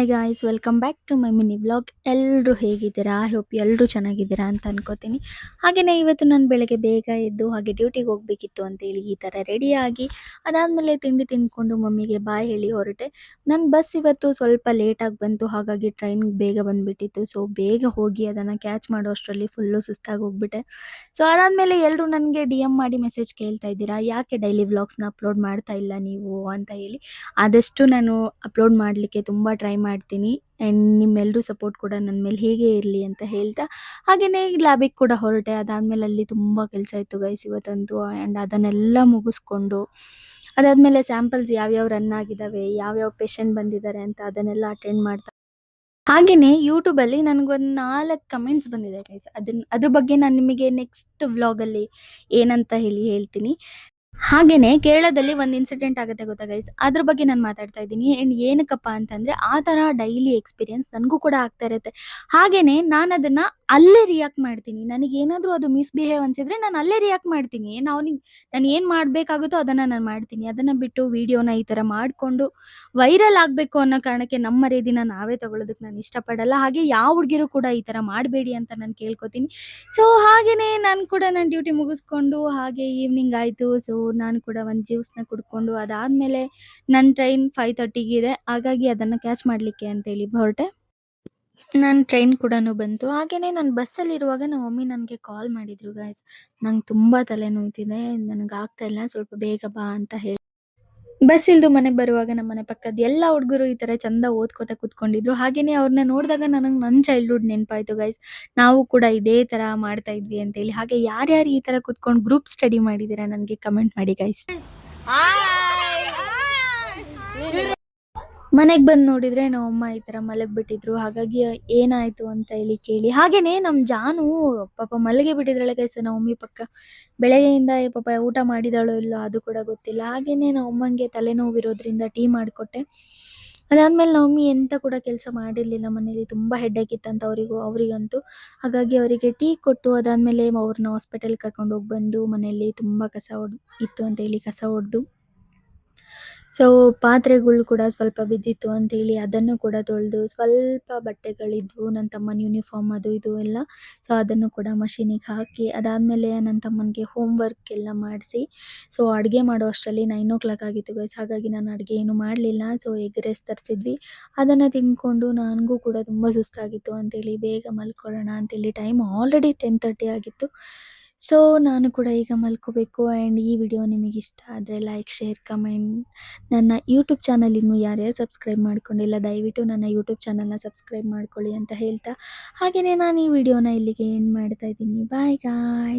Hi guys, welcome back to my mini vlog. ಎಲ್ಲರೂ ಹೇಗಿದ್ದೀರಾ? I hope ಎಲ್ಲರೂ ಚೆನ್ನಾಗಿದ್ದೀರಾ ಅಂತ ಅನ್ಕೋತೀನಿ. ಹಾಗೆಯೇ ಇವತ್ತು ನಾನು ಬೆಳಗ್ಗೆ ಬೇಗ ಎದ್ದು ಹಾಗೆ ಡ್ಯೂಟಿಗೆ ಹೋಗಬೇಕಿತ್ತು ಅಂತೇಳಿ ಈ ಥರ ರೆಡಿಯಾಗಿ ಅದಾದಮೇಲೆ ತಿಂಡಿ ತಿಂದ್ಕೊಂಡು ಮಮ್ಮಿಗೆ ಬಾಯ್ ಹೇಳಿ ಹೊರಟೆ. ನನ್ನ ಬಸ್ ಇವತ್ತು ಸ್ವಲ್ಪ ಲೇಟಾಗಿ ಬಂತು, ಹಾಗಾಗಿ ಟ್ರೈನ್ ಬೇಗ ಬಂದುಬಿಟ್ಟಿತ್ತು. ಸೊ ಬೇಗ ಹೋಗಿ ಅದನ್ನು ಕ್ಯಾಚ್ ಮಾಡೋ ಅಷ್ಟರಲ್ಲಿ ಫುಲ್ಲು ಸುಸ್ತಾಗಿ ಹೋಗ್ಬಿಟ್ಟೆ. ಸೊ ಅದಾದಮೇಲೆ ಎಲ್ಲರೂ ನನಗೆ ಡಿ ಎಮ್ ಮಾಡಿ ಮೆಸೇಜ್ ಕೇಳ್ತಾ ಇದ್ದೀರಾ, ಯಾಕೆ ಡೈಲಿ ವ್ಲಾಗ್ಸ್ನ ಅಪ್ಲೋಡ್ ಮಾಡ್ತಾ ಇಲ್ಲ ನೀವು ಅಂತ ಹೇಳಿ. ಆದಷ್ಟು ನಾನು ಅಪ್ಲೋಡ್ ಮಾಡಲಿಕ್ಕೆ ತುಂಬ ಟ್ರೈ ಮಾಡ್ತೀನಿ ಆ್ಯಂಡ್ ನಿಮ್ಮೆಲ್ಲರೂ ಸಪೋರ್ಟ್ ಕೂಡ ನನ್ನ ಮೇಲೆ ಹೇಗೆ ಇರಲಿ ಅಂತ ಹೇಳ್ತಾ ಹಾಗೆಯೇ ಲ್ಯಾಬಿಗೆ ಕೂಡ ಹೊರಟೆ. ಅದಾದಮೇಲೆ ಅಲ್ಲಿ ತುಂಬ ಕೆಲಸ ಇತ್ತು ಗೈಸ್ ಇವತ್ತಂತೂ. ಆ್ಯಂಡ್ ಅದನ್ನೆಲ್ಲ ಮುಗಿಸ್ಕೊಂಡು ಅದಾದಮೇಲೆ ಸ್ಯಾಂಪಲ್ಸ್ ಯಾವ್ಯಾವ ರನ್ ಆಗಿದ್ದಾವೆ, ಯಾವ್ಯಾವ ಪೇಷಂಟ್ ಬಂದಿದ್ದಾರೆ ಅಂತ ಅದನ್ನೆಲ್ಲ ಅಟೆಂಡ್ ಮಾಡ್ತಾ ಹಾಗೆಯೇ ಯೂಟ್ಯೂಬಲ್ಲಿ ನನಗೊಂದು 4 ಕಮೆಂಟ್ಸ್ ಬಂದಿದೆ ಗೈಸ್. ಅದ್ರ ಬಗ್ಗೆ ನಾನು ನಿಮಗೆ ನೆಕ್ಸ್ಟ್ ವ್ಲಾಗಲ್ಲಿ ಏನಂತ ಹೇಳ್ತೀನಿ. ಹಾಗೇನೆ ಕೇರಳದಲ್ಲಿ ಒಂದು ಇನ್ಸಿಡೆಂಟ್ ಆಗುತ್ತೆ ಗೊತ್ತಾ ಗೈಸ್, ಅದ್ರ ಬಗ್ಗೆ ನಾನು ಮಾತಾಡ್ತಾ ಇದ್ದೀನಿ. ಆ್ಯಂಡ್ ಏನಕ್ಕಪ್ಪ ಅಂತಂದರೆ ಆ ಥರ ಡೈಲಿ ಎಕ್ಸ್ಪೀರಿಯನ್ಸ್ ನನಗೂ ಕೂಡ ಆಗ್ತಾ ಇರುತ್ತೆ. ಹಾಗೆಯೇ ನಾನು ಅದನ್ನು ಅಲ್ಲೇ ರಿಯಾಕ್ಟ್ ಮಾಡ್ತೀನಿ. ನನಗೇನಾದರೂ ಅದು ಮಿಸ್‌ಬಿಹೇವ್ ಅನಿಸಿದ್ರೆ ನಾನು ಅಲ್ಲೇ ರಿಯಾಕ್ಟ್ ಮಾಡ್ತೀನಿ. ನಾನು ಏನು ಮಾಡಬೇಕಾಗುತ್ತೋ ಅದನ್ನು ನಾನು ಮಾಡ್ತೀನಿ. ಅದನ್ನು ಬಿಟ್ಟು ವೀಡಿಯೋನ ಈ ಥರ ಮಾಡಿಕೊಂಡು ವೈರಲ್ ಆಗಬೇಕು ಅನ್ನೋ ಕಾರಣಕ್ಕೆ ನಮ್ಮ ಮರ್ಯಾದೆನ ನಾವೇ ತಗೊಳ್ಳೋದಕ್ಕೆ ನಾನು ಇಷ್ಟಪಡಲ್ಲ. ಹಾಗೆ ಯಾವ ಹುಡುಗಿರು ಕೂಡ ಈ ಥರ ಮಾಡಬೇಡಿ ಅಂತ ನಾನು ಕೇಳ್ಕೊತೀನಿ. ಸೊ ಹಾಗೆಯೇ ನಾನು ಕೂಡ ನನ್ನ ಡ್ಯೂಟಿ ಮುಗಿಸ್ಕೊಂಡು ಹಾಗೆ ಈವ್ನಿಂಗ್ ಆಯಿತು. ಸೊ ನಾನು ಕೂಡ ಒಂದು ಜ್ಯೂಸ್ನ ಕುಡ್ಕೊಂಡು ಅದಾದಮೇಲೆ ನನ್ನ ಟ್ರೈನ್ 5:30 ಇದೆ, ಹಾಗಾಗಿ ಅದನ್ನು ಕ್ಯಾಚ್ ಮಾಡಲಿಕ್ಕೆ ಅಂತೇಳಿ ಹೊರಟೆ. ನನ್ನ ಟ್ರೈನ್ ಕೂಡ ಬಂತು. ಹಾಗೆಯೇ ನಾನು ಬಸ್ಸಲ್ಲಿರುವಾಗ ನಮ್ಮ ಮಮ್ಮಿ ನನಗೆ ಕಾಲ್ ಮಾಡಿದರು ಗೈಸ್. ನಂಗೆ ತುಂಬ ತಲೆನೋಯ್ತಿದೆ, ನನಗೆ ಆಗ್ತಾ ಇಲ್ಲ, ಸ್ವಲ್ಪ ಬೇಗ ಬಾ ಅಂತ ಹೇಳಿ. ಬಸ್ ಇಳ್ದು ಮನೆಗೆ ಬರುವಾಗ ನಮ್ಮ ಮನೆ ಪಕ್ಕದ ಎಲ್ಲ ಹುಡುಗರು ಈ ಥರ ಚಂದ ಓದ್ಕೋತಾ ಕೂತ್ಕೊಂಡಿದ್ರು. ಹಾಗೆಯೇ ಅವ್ರನ್ನ ನೋಡಿದಾಗ ನನಗೆ ನನ್ನ ಚೈಲ್ಡ್ಹುಡ್ ನೆನಪಾಯಿತು ಗೈಸ್. ನಾವು ಕೂಡ ಇದೇ ಥರ ಮಾಡ್ತಾ ಇದ್ವಿ ಅಂತೇಳಿ. ಹಾಗೆ ಯಾರ್ಯಾರು ಈ ಥರ ಕೂತ್ಕೊಂಡು ಗ್ರೂಪ್ ಸ್ಟಡಿ ಮಾಡಿದ್ದೀರಾ ನನಗೆ ಕಮೆಂಟ್ ಮಾಡಿ ಗೈಸ್. ಮನೆಗೆ ಬಂದು ನೋಡಿದರೆ ನಮ್ಮಮ್ಮ ಈ ಥರ ಮಲಗಿಬಿಟ್ಟಿದ್ರು. ಹಾಗಾಗಿ ಏನಾಯಿತು ಅಂತ ಹೇಳಿ ಕೇಳಿ ಹಾಗೆಯೇ ನಮ್ಮ ಜಾನು ಪಾಪ ಮಲಗೇ ಬಿಟ್ಟಿದ್ದಾಳೆ ಗೈಸ್ ನಮ್ಮ ಮಮ್ಮಿ ಪಕ್ಕ. ಬೆಳಗ್ಗೆಯಿಂದ ಪಾಪ ಊಟ ಮಾಡಿದಾಳೋ ಇಲ್ಲೋ ಅದು ಕೂಡ ಗೊತ್ತಿಲ್ಲ. ಹಾಗೆಯೇ ನಮ್ಮ ಅಮ್ಮಂಗೆ ತಲೆನೋವಿರೋದ್ರಿಂದ ಟೀ ಮಾಡಿಕೊಟ್ಟೆ. ಅದಾದಮೇಲೆ ನಮ್ಮ ಮಮ್ಮಿ ಎಂತ ಕೂಡ ಕೆಲಸ ಮಾಡಿರಲಿಲ್ಲ ಮನೇಲಿ, ತುಂಬ ಹೆಡ್ಡೇಕ್ ಇತ್ತಂತ ಅವರಿಗಂತೂ. ಹಾಗಾಗಿ ಅವರಿಗೆ ಟೀ ಕೊಟ್ಟು ಅದಾದಮೇಲೆ ಅವ್ರನ್ನ ಹಾಸ್ಪಿಟಲ್ಗೆ ಕರ್ಕೊಂಡು ಹೋಗಿ ಬಂದು ಮನೆಯಲ್ಲಿ ತುಂಬ ಕಸ ಇತ್ತು ಅಂತೇಳಿ ಕಸ ಹೊಡೆದು, ಸೊ ಪಾತ್ರೆಗಳು ಕೂಡ ಸ್ವಲ್ಪ ಬಿದ್ದಿತ್ತು ಅಂತೇಳಿ ಅದನ್ನು ಕೂಡ ತೊಳೆದು, ಸ್ವಲ್ಪ ಬಟ್ಟೆಗಳಿದ್ವು ನನ್ನ ತಮ್ಮನ ಯೂನಿಫಾರ್ಮ್ ಅದು ಇದು ಎಲ್ಲ. ಸೊ ಅದನ್ನು ಕೂಡ ಮಷೀನಿಗೆ ಹಾಕಿ ಅದಾದಮೇಲೆ ನನ್ನ ತಮ್ಮನಿಗೆ ಹೋಮ್ ವರ್ಕ್ ಎಲ್ಲ ಮಾಡಿಸಿ, ಸೊ ಅಡುಗೆ ಮಾಡೋ ಅಷ್ಟರಲ್ಲಿ 9 ಆಗಿತ್ತು ಗೈಸ್. ಹಾಗಾಗಿ ನಾನು ಅಡುಗೆ ಏನು ಮಾಡಲಿಲ್ಲ. ಸೊ ಎಗ್ ರೈಸ್ ತರಿಸಿದ್ವಿ, ಅದನ್ನು ತಿಂದ್ಕೊಂಡು ನನಗೂ ಕೂಡ ತುಂಬ ಸುಸ್ತಾಗಿತ್ತು ಅಂತೇಳಿ ಬೇಗ ಮಲ್ಕೊಳ್ಳೋಣ ಅಂತೇಳಿ ಟೈಮ್ ಆಲ್ರೆಡಿ 10:30 ಆಗಿತ್ತು. ಸೊ ನಾನು ಕೂಡ ಈಗ ಮಲ್ಕೋಬೇಕು. ಆ್ಯಂಡ್ ಈ ವಿಡಿಯೋ ನಿಮಗೆ ಇಷ್ಟ ಆದರೆ ಲೈಕ್, ಶೇರ್, ಕಮೆಂಟ್. ನನ್ನ ಯೂಟ್ಯೂಬ್ ಚಾನಲ್ ಇನ್ನೂ ಯಾರ್ಯಾರು ಸಬ್ಸ್ಕ್ರೈಬ್ ಮಾಡ್ಕೊಂಡಿಲ್ಲ ದಯವಿಟ್ಟು ನನ್ನ ಯೂಟ್ಯೂಬ್ ಚಾನಲ್ನ ಸಬ್ಸ್ಕ್ರೈಬ್ ಮಾಡ್ಕೊಳ್ಳಿ ಅಂತ ಹೇಳ್ತಾ ಹಾಗೆಯೇ ನಾನು ಈ ವಿಡಿಯೋನ ಇಲ್ಲಿಗೆ ಎಂಡ್ ಮಾಡ್ತಾ ಇದ್ದೀನಿ. ಬಾಯ್ ಗಾಯ್.